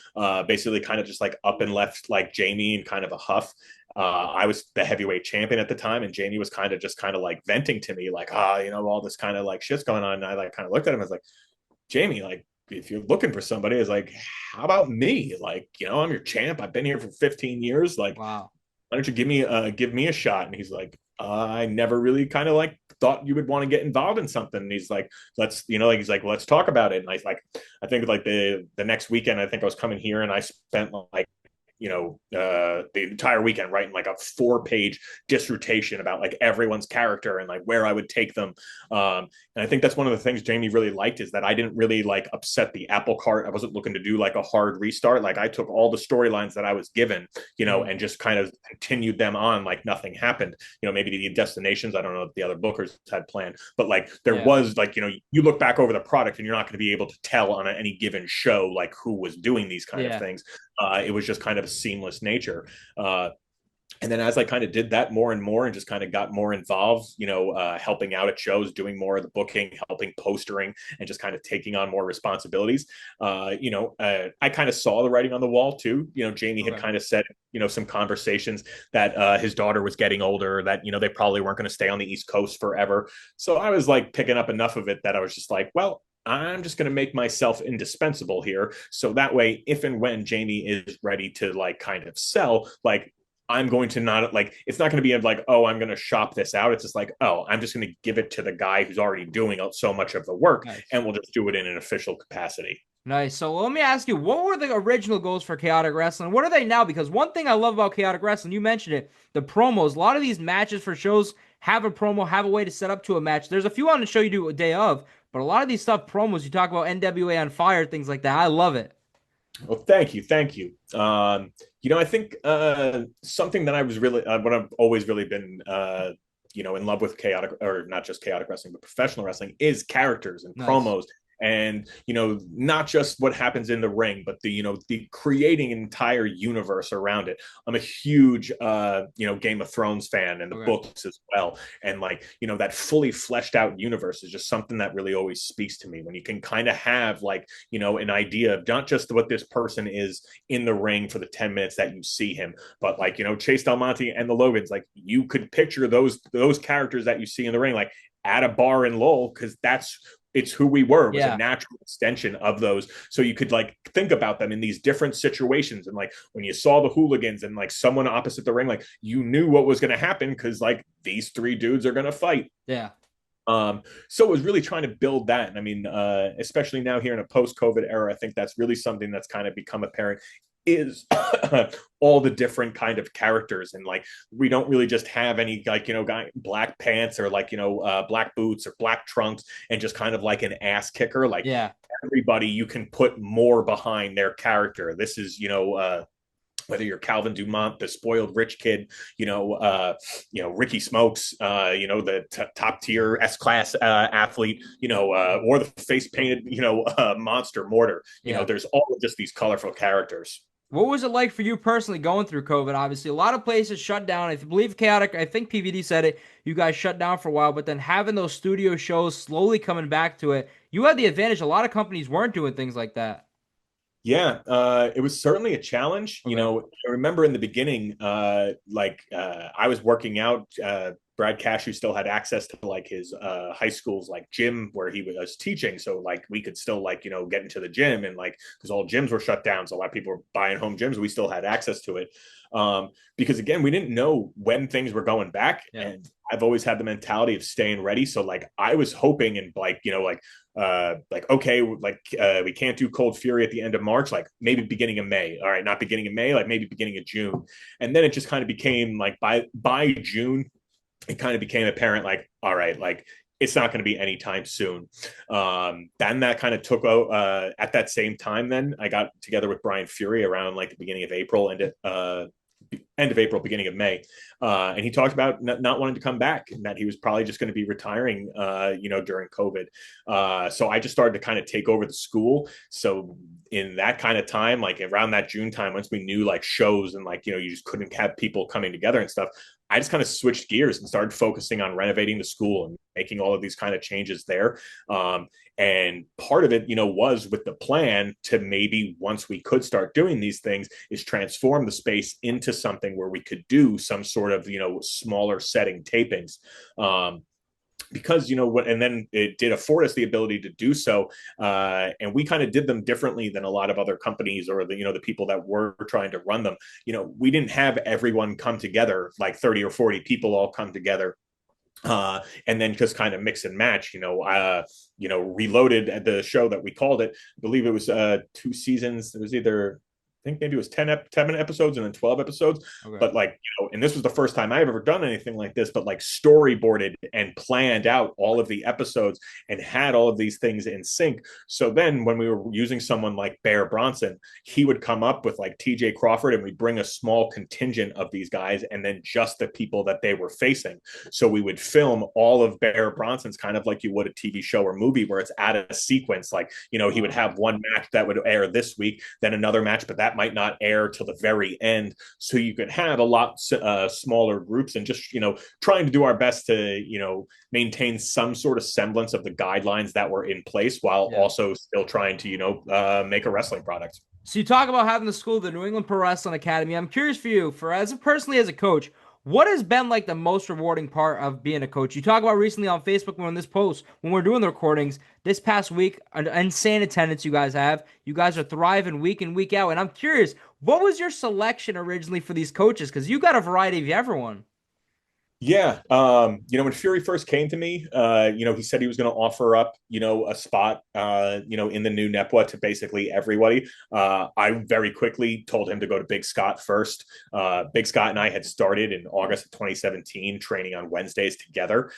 basically kind of just like up and left like Jamie in kind of a huff. I was the heavyweight champion at the time, and Jamie was kind of like venting to me, like, all this kind of like shit's going on. And I like kind of looked at him, I was like, Jamie, like, if you're looking for somebody, is like, how about me? Like, I'm your champ. I've been here for 15 years. Like, Wow. why don't you give me a shot? And he's like, I never really kind of like thought you would want to get involved in something. And he's like, he's like, let's talk about it. And I think like the next weekend, I think I was coming here and I spent like, the entire weekend writing like a 4-page dissertation about like everyone's character and like where I would take them. And I think that's one of the things Jamie really liked, is that I didn't really like upset the apple cart. I wasn't looking to do like a hard restart. Like I took all the storylines that I was given, and just kind of continued them on like nothing happened. Maybe the destinations, I don't know if the other bookers had planned, but like there was like, you look back over the product and you're not going to be able to tell on any given show like who was doing these kind of things. It was just kind of a seamless nature. And then as I kind of did that more and more and just kind of got more involved, helping out at shows, doing more of the booking, helping postering, and just kind of taking on more responsibilities, I kind of saw the writing on the wall too. Jamie had kind of said, some conversations that his daughter was getting older, that, they probably weren't going to stay on the East Coast forever. So I was like picking up enough of it that I was just like, well, I'm just going to make myself indispensable here. So that way, if and when Jamie is ready to like kind of sell, like I'm going to not like, it's not going to be like, oh, I'm going to shop this out. It's just like, oh, I'm just going to give it to the guy who's already doing so much of the work. Nice. And we'll just do it in an official capacity. Nice. So let me ask you, what were the original goals for Chaotic Wrestling? What are they now? Because one thing I love about Chaotic Wrestling, you mentioned it, the promos. A lot of these matches for shows have a promo, have a way to set up to a match. There's a few on the show you do a day of, but a lot of these stuff, promos, you talk about NWA on Fire, things like that. I love it. Well, thank you. I think something that I was really, what I've always really been, in love with chaotic, or not just chaotic wrestling, but professional wrestling, is characters and promos. And, not just what happens in the ring, but the creating an entire universe around it. I'm a huge, Game of Thrones fan, and the books as well. And like, that fully fleshed out universe is just something that really always speaks to me, when you can kind of have like, an idea of not just what this person is in the ring for the 10 minutes that you see him, but like, Chase Del Monte and the Logans, like you could picture those characters that you see in the ring, like at a bar in Lowell, because it's who we were. It was a natural extension of those. So you could like think about them in these different situations. And like when you saw the Hooligans and like someone opposite the ring, like you knew what was going to happen, because like these 3 dudes are going to fight. Yeah. So it was really trying to build that. And I mean, especially now here in a post-COVID era, I think that's really something that's kind of become apparent, is all the different kind of characters. And like we don't really just have any like guy black pants or like black boots or black trunks and just kind of like an ass kicker. Like everybody, you can put more behind their character. This is whether you're Calvin Dumont, the spoiled rich kid, Ricky Smokes, the top tier S-class athlete, or the face painted, monster Mortar. There's all of just these colorful characters. What was it like for you personally going through COVID? Obviously, a lot of places shut down. I believe Chaotic, I think PVD said it, you guys shut down for a while, but then having those studio shows slowly coming back to it, you had the advantage. A lot of companies weren't doing things like that. Yeah, it was certainly a challenge. Okay. I remember in the beginning, I was working out. Brad Cashew still had access to like his high school's like gym where he was teaching. So like we could still like, get into the gym, and like, because all gyms were shut down. So a lot of people were buying home gyms. We still had access to it. Because again, we didn't know when things were going back. Yeah. And I've always had the mentality of staying ready. So like I was hoping, and like, okay, we can't do Cold Fury at the end of March, like maybe beginning of May. All right, not beginning of May, like maybe beginning of June. And then it just kind of became like by June, it kind of became apparent, like, all right, like it's not going to be anytime soon. Then that kind of took at that same time. Then I got together with Brian Fury around like the beginning of April and end of April, beginning of May. And he talked about not wanting to come back and that he was probably just going to be retiring, during COVID. So I just started to kind of take over the school. So in that kind of time, like around that June time, once we knew like shows and like, you just couldn't have people coming together and stuff, I just kind of switched gears and started focusing on renovating the school and making all of these kind of changes there. And part of it, was with the plan to maybe once we could start doing these things is transform the space into something where we could do some sort of, smaller setting tapings. Because and then it did afford us the ability to do so, and we kind of did them differently than a lot of other companies or the people that were trying to run them. We didn't have everyone come together, like 30 or 40 people all come together and then just kind of mix and match. Reloaded at the show that we called it, I believe it was 2 seasons. It was either, I think maybe it was 10 episodes and then 12 episodes. Okay. But like, and this was the first time I've ever done anything like this, but like storyboarded and planned out all of the episodes and had all of these things in sync. So then when we were using someone like Bear Bronson, he would come up with like TJ Crawford and we'd bring a small contingent of these guys and then just the people that they were facing. So we would film all of Bear Bronson's kind of like you would a TV show or movie where it's at a sequence. Like, he would have one match that would air this week, then another match, but that might not air till the very end. So you could have a lot smaller groups and just, trying to do our best to, maintain some sort of semblance of the guidelines that were in place while also still trying to, make a wrestling product. So you talk about having the school, the New England Pro Wrestling Academy. I'm curious for you, personally as a coach, what has been like the most rewarding part of being a coach? You talk about recently on Facebook when we're doing the recordings this past week, an insane attendance you guys have. You guys are thriving week in, week out. And I'm curious, what was your selection originally for these coaches? Because you got a variety of everyone. Yeah. When Fury first came to me, he said he was going to offer up, a spot, in the new NWA to basically everybody. I very quickly told him to go to Big Scott first. Big Scott and I had started in August of 2017 training on Wednesdays together.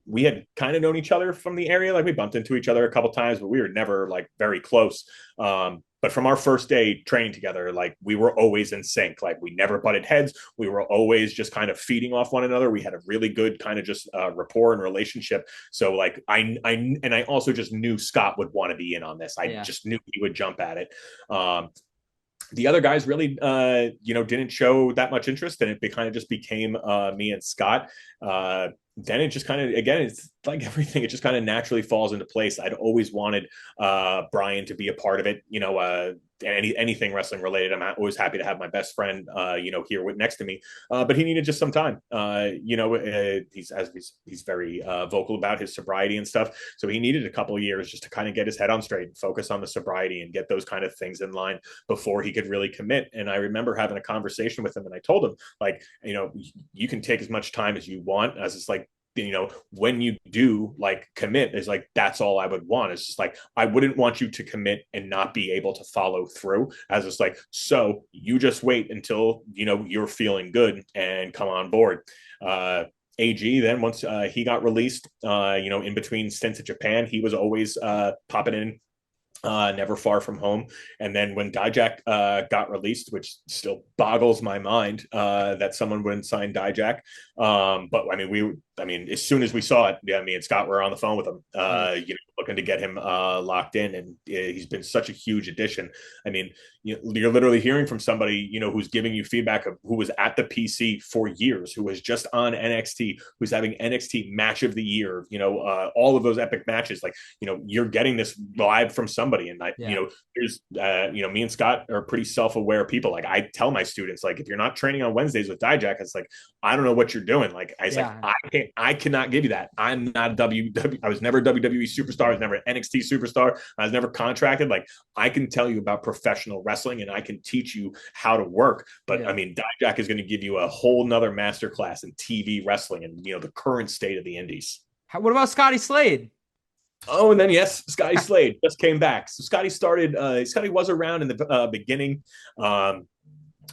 We had kind of known each other from the area. Like we bumped into each other a couple times, but we were never like very close. But from our first day training together, like we were always in sync. Like we never butted heads. We were always just kind of feeding off one another. We had a really good kind of just rapport and relationship. So like I also just knew Scott would want to be in on this. I just knew he would jump at it. The other guys really, didn't show that much interest, and it kind of just became me and Scott. Then it just kind of, again, it's like everything, it just kind of naturally falls into place. I'd always wanted Bryan to be a part of it, anything wrestling related. I'm always happy to have my best friend, here next to me. But he needed just some time. He's very vocal about his sobriety and stuff. So he needed a couple of years just to kind of get his head on straight and focus on the sobriety and get those kind of things in line before he could really commit. And I remember having a conversation with him, and I told him, like, you can take as much time as you want, as it's like, when you do like commit, is like, that's all I would want. It's just like, I wouldn't want you to commit and not be able to follow through, as it's like, so you just wait until, you're feeling good and come on board. AG, then once he got released, in between stints at Japan, he was always popping in, never far from home. And then when Dijak got released, which still boggles my mind that someone wouldn't sign Dijak. But I mean, as soon as we saw it, me and Scott were on the phone with him, looking to get him locked in. And he's been such a huge addition. I mean, you're literally hearing from somebody, who's giving you feedback of who was at the PC for years, who was just on NXT, who's having NXT match of the year, all of those epic matches. Like, you're getting this live from somebody. And there's, me and Scott are pretty self-aware people. Like I tell my students, like, if you're not training on Wednesdays with Dijak, it's like, I don't know what you're doing. Like I cannot give you that. I'm not I was never a WWE superstar. I was never an NXT superstar. I was never contracted. Like, I can tell you about professional wrestling and I can teach you how to work. But I mean, Dijak is going to give you a whole nother masterclass in TV wrestling and, the current state of the indies. What about Scotty Slade? Oh, and then yes, Scotty Slade just came back. So Scotty was around in the beginning. And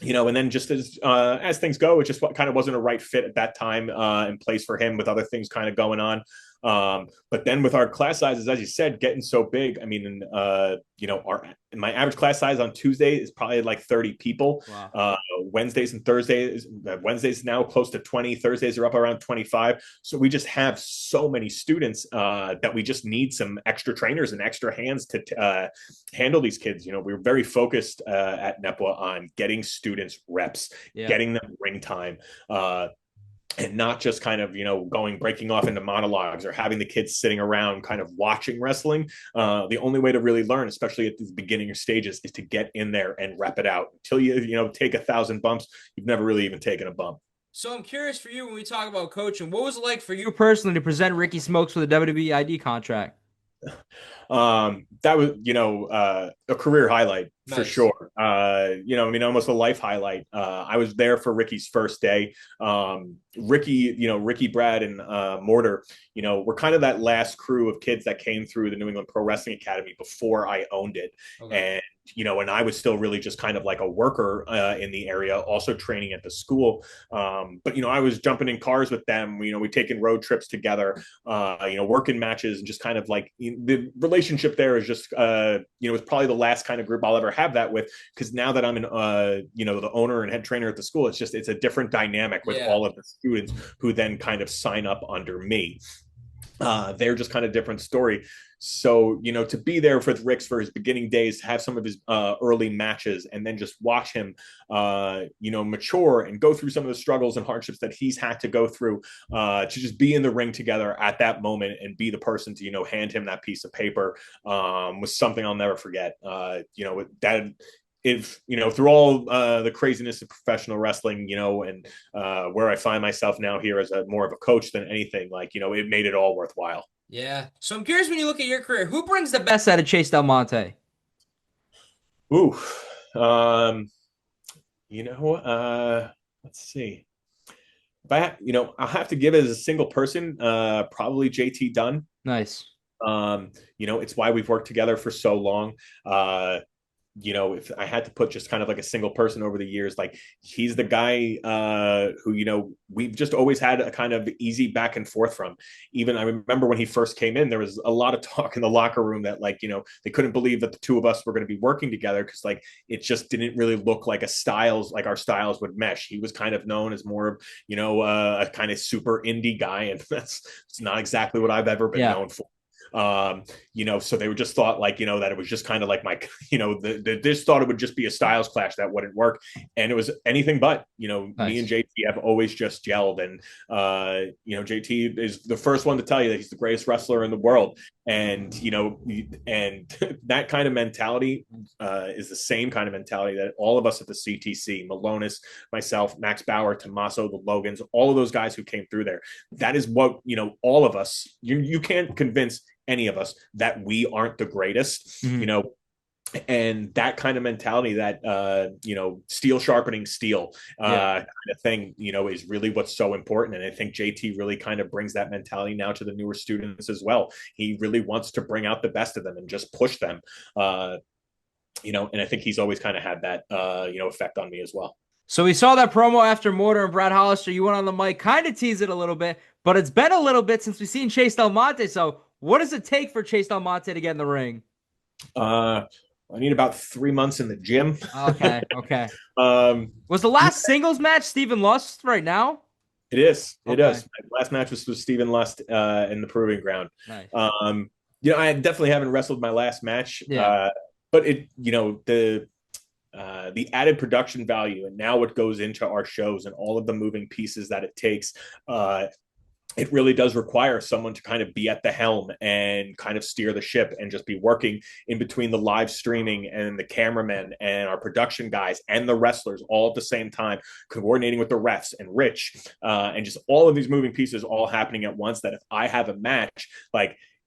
then just as things go, it just kind of wasn't a right fit at that time in place for him with other things kind of going on. But then with our class sizes, as you said, getting so big, I mean, my average class size on Tuesday is probably like 30 people. Wow. Wednesdays now close to 20. Thursdays are up around 25. So we just have so many students that we just need some extra trainers and extra hands to handle these kids. We're very focused at NEPWA on getting students reps, getting them ring time. And not just kind of, breaking off into monologues or having the kids sitting around kind of watching wrestling. The only way to really learn, especially at the beginning stages, is to get in there and rep it out. Until you take 1,000 bumps, you've never really even taken a bump. So I'm curious for you, when we talk about coaching, what was it like for you personally to present Ricky Smokes for the WWEID contract? That was, a career highlight for sure. Almost a life highlight. I was there for Ricky's first day. Ricky, Brad, and Mortar, we're kind of that last crew of kids that came through the New England Pro Wrestling Academy before I owned it. Okay. And and I was still really just kind of like a worker in the area, also training at the school. But I was jumping in cars with them. We taken road trips together, working matches, and just kind of like the relationship there is just, it's probably the last kind of group I'll ever have that with, because now that I'm in, the owner and head trainer at the school, it's a different dynamic with all of the students who then kind of sign up under me. They're just kind of different story. So, to be there with Rick's for his beginning days, have some of his early matches, and then just watch him, mature and go through some of the struggles and hardships that he's had to go through, to just be in the ring together at that moment and be the person to, hand him that piece of paper, was something I'll never forget. That if through all the craziness of professional wrestling, and where I find myself now here as more of a coach than anything, it made it all worthwhile. Yeah. So I'm curious, when you look at your career, who brings the best out of Chase Del Monte? Ooh, let's see. If I'll have to give it as a single person, probably JT Dunn. Nice. It's why we've worked together for so long. If I had to put just kind of like a single person over the years, like he's the guy who, we've just always had a kind of easy back and forth from. Even I remember when he first came in, there was a lot of talk in the locker room that they couldn't believe that the two of us were going to be working together, because it just didn't really look like our styles would mesh. He was kind of known as more of, a kind of super indie guy, and it's not exactly what I've ever been known for. So they would just thought that it was just kind of like they just thought it would just be a styles clash that wouldn't work. And it was anything but. Nice. Me and JT have always just gelled. And, JT is the first one to tell you that he's the greatest wrestler in the world. And, and that kind of mentality is the same kind of mentality that all of us at the CTC, Malonis, myself, Max Bauer, Tommaso, the Logans, all of those guys who came through there, that is what, all of us, you can't convince any of us that we aren't the greatest, and that kind of mentality, that steel sharpening steel kind of thing, is really what's so important. And I think JT really kind of brings that mentality now to the newer students as well. He really wants to bring out the best of them and just push them, and I think he's always kind of had that effect on me as well. So we saw that promo after Mortar and Brad Hollister. You went on the mic, kind of teased it a little bit, but it's been a little bit since we've seen Chase Del Monte. So what does it take for Chase Del Monte to get in the ring? I need about 3 months in the gym. Okay. Was the last singles match Stephen Lust right now? It is. It is. My last match was with Stephen Lust in the Proving Ground. Nice. I definitely haven't wrestled my last match. Yeah. But the added production value and now what goes into our shows and all of the moving pieces that it takes, it really does require someone to kind of be at the helm and kind of steer the ship and just be working in between the live streaming and the cameramen and our production guys and the wrestlers all at the same time, coordinating with the refs and Rich, and just all of these moving pieces all happening at once, that if I have a match,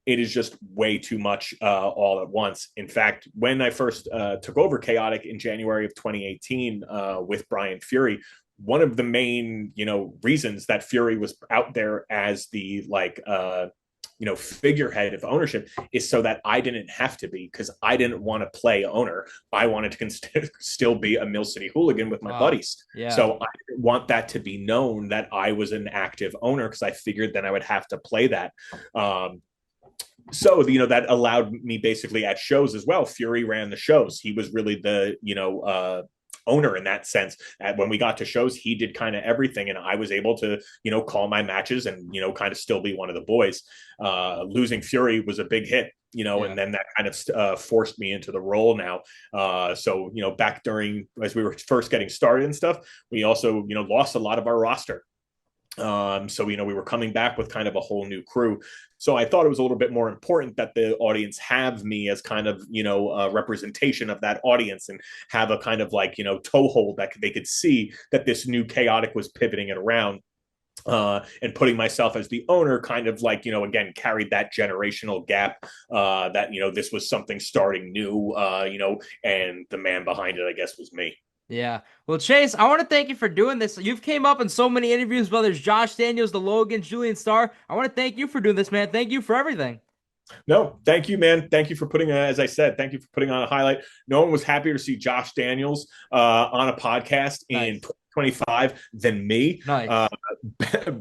it is just way too much all at once. In fact, when I first took over Chaotic in January of 2018 with Bryan Fury, one of the main, reasons that Fury was out there as the figurehead of ownership is so that I didn't have to be, because I didn't want to play owner. I wanted to still be a Mill City Hooligan with my buddies. Yeah. So I didn't want that to be known that I was an active owner, because I figured then I would have to play that. So, that allowed me basically at shows as well. Fury ran the shows. He was really the, owner in that sense. When we got to shows, he did kind of everything, and I was able to call my matches and kind of still be one of the boys. Losing Fury was a big hit, and then that kind of forced me into the role now. So back during, as we were first getting started and stuff, we also lost a lot of our roster. So we were coming back with kind of a whole new crew. So I thought it was a little bit more important that the audience have me as kind of a representation of that audience, and have a kind of like toehold that they could see that this new Chaotic was pivoting it around. And putting myself as the owner kind of like, again, carried that generational gap, that, this was something starting new, and the man behind it, I guess, was me. Yeah. Well, Chase, I want to thank you for doing this. You've came up in so many interviews, whether it's Josh Daniels, the Logans, Julian Starr. I want to thank you for doing this, man. Thank you for everything. No, thank you, man. Thank you for putting, as I said, thank you for putting on a highlight. No one was happier to see Josh Daniels on a podcast in 2025 than me. Nice.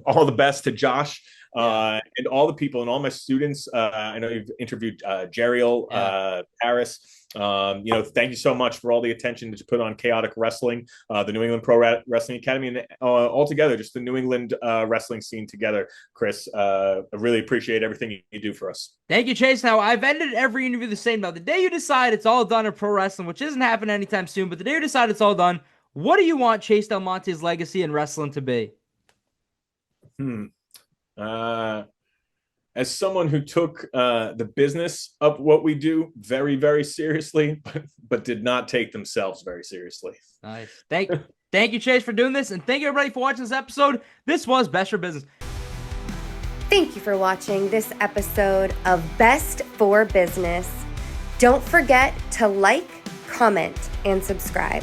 All the best to Josh. And all the people and all my students. I know you've interviewed Jeriel, Paris. Thank you so much for all the attention that you put on Chaotic Wrestling, the New England Pro Wrestling Academy, and altogether, just the New England wrestling scene together. Chris, I really appreciate everything you do for us. Thank you, Chase. Now, I've ended every interview the same. Now, the day you decide it's all done in pro wrestling, which isn't happening anytime soon, but the day you decide it's all done, what do you want Chase Del Monte's legacy in wrestling to be? As someone who took the business of what we do very, very seriously, but did not take themselves very seriously. Nice. Thank you, Chase, for doing this, and thank you, everybody, for watching this episode. This was Best for Business. Thank you for watching this episode of Best for Business. Don't forget to like, comment, and subscribe.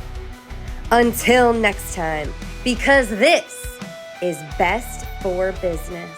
Until next time, because this is Best for Business.